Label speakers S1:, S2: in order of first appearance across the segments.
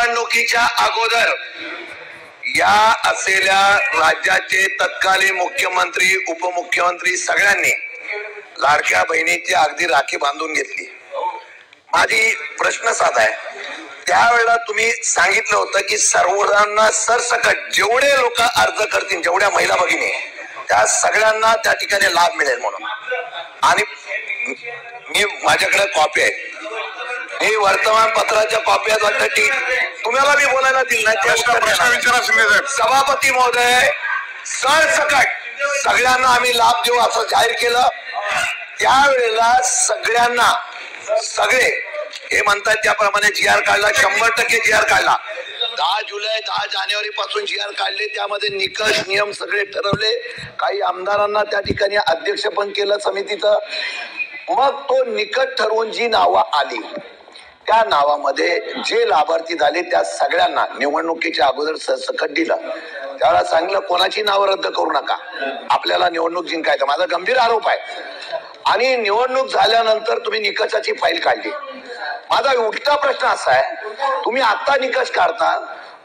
S1: निवडणुकीच्या अगोदर या असलेल्या राज्याचे तत्कालीन मुख्यमंत्री उपमुख्यमंत्री सगळ्यांनी लाडक्या बहिणीची अगदी राखी बांधून घेतली। माझी प्रश्न साधा आहे, त्यावेळेला तुम्ही सांगितलं होतं की सर्वांना सरसकट जेवढे लोक अर्ज करतील, जेवढ्या महिला भगिनी त्या सगळ्यांना त्या ठिकाणी लाभ मिळेल म्हणून। आणि मी माझ्याकडे कॉपी आहे, मी वर्तमानपत्राच्या कॉपी आहेत वाटतं की तुम्हाला मी बोलायला दिल नाही। सभापती महोदय, सरसकट सगळ्यांना आम्ही लाभ देऊ असं जाहीर केलं। त्यावेळेला सगळ्यांना सगळे हे म्हणतात त्याप्रमाणे जी आर काढला, 100% जी आर काढला। 10 जुलै 10 जानेवारी पासून जी आर काढले, त्यामध्ये निकष नियम सगळे ठरवले। काही आमदारांना त्या ठिकाणी अध्यक्ष पण केलं समितीचं। मग तो निकष ठरवून जी नावं आली त्या नावामध्ये जे लाभार्थी झाले त्या सगळ्यांना निवडणुकीच्या अगोदर सरसकट दिलं। त्याला सांगितलं कोणाची नावं रद्द करू नका, आपल्याला निवडणूक जिंकायचं, माझा गंभीर आरोप आहे। आणि निवडणूक झाल्यानंतर तुम्ही निकषाची फाईल काढली। माझा उलटा प्रश्न असा आहे, तुम्ही आता निकष काढता,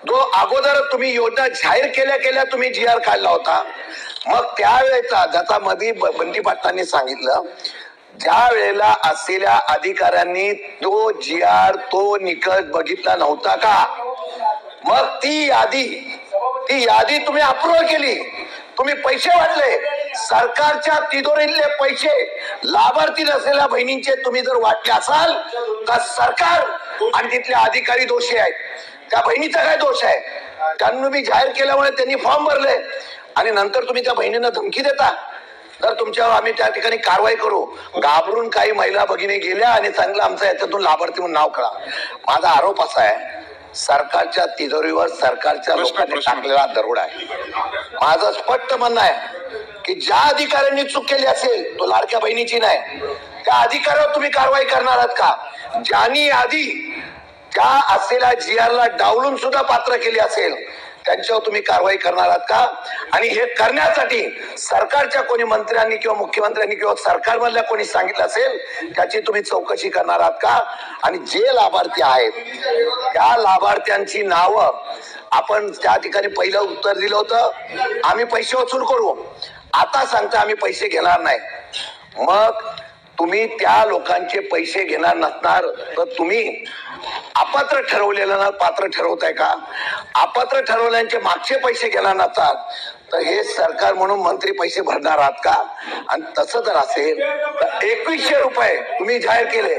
S1: जो अगोदर तुम्ही योजना जाहीर केल्या तुम्ही जी आर काढला होता, मग त्यावेळेचा ज्याचा मध्ये बंटी पाटलांनी सांगितलं, ज्या वेळेला असलेल्या अधिकाऱ्यांनी तो जी आर तो निकष बघितला नव्हता का, मग ती यादी तुम्ही अप्रूव्ह केली, तुम्ही पैसे वाटले, सरकारच्या तिजोरीतले पैसे लाभार्थी नसलेल्या बहिणींचे तुम्ही जर वाटले असाल तर सरकार आणि तिथले अधिकारी दोषी आहेत। त्या बहिणीचा काय दोष आहे? त्यांनी मी जाहीर केल्यामुळे त्यांनी फॉर्म भरले आणि नंतर तुम्ही त्या बहिणींना धमकी देता तर तुमच्यावर आम्ही त्या ठिकाणी कारवाई करू। घाबरून काही महिला भगिनी गेल्या आणि सांगितलं आमचं याच्यातून लाभार्थी म्हणून नाव कळा। माझा आरोप असा आहे, सरकारच्या तिजोरीवर सरकारच्या लोकांनी टाकलेला दरोडा आहे। माझं स्पष्ट म्हणणं आहे की ज्या अधिकाऱ्यांनी चूक केली असेल, तो लाडक्या बहिणीची नाही, त्या अधिकाऱ्यावर तुम्ही कारवाई करणार आहात का? ज्यांनी आधी त्या असलेल्या जी आर ला डावलून सुद्धा पात्र केली असेल त्यांच्यावर तुम्ही कारवाई करणार आहात का? आणि हे करण्यासाठी सरकारच्या कोणी मंत्र्यांनी किंवा मुख्यमंत्र्यांनी किंवा सरकारमधल्या कोणी सांगितलं असेल त्याची तुम्ही चौकशी करणार आहात का? आणि जे लाभार्थी आहेत त्या लाभार्थ्यांची नावं आपण त्या ठिकाणी पहिलं उत्तर दिलं होतं, आम्ही पैसे वसूल करू, आता सांगता आम्ही पैसे घेणार नाही। मग तुम्ही त्या लोकांचे पैसे घेणार नसणार तर तुम्ही अपात्र ठरवलेलं पात्र ठरवताय का? अपात्र ठरवल्यांचे मागचे पैसे घेणार नसतात तर हे सरकार म्हणून मंत्री पैसे भरणार आहात का? आणि तसं जर असेल तर 2100 रुपये तुम्ही जाहीर केले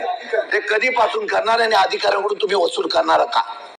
S1: ते कधीपासून करणार आणि अधिकाऱ्यांकडून तुम्ही वसूल करणार का?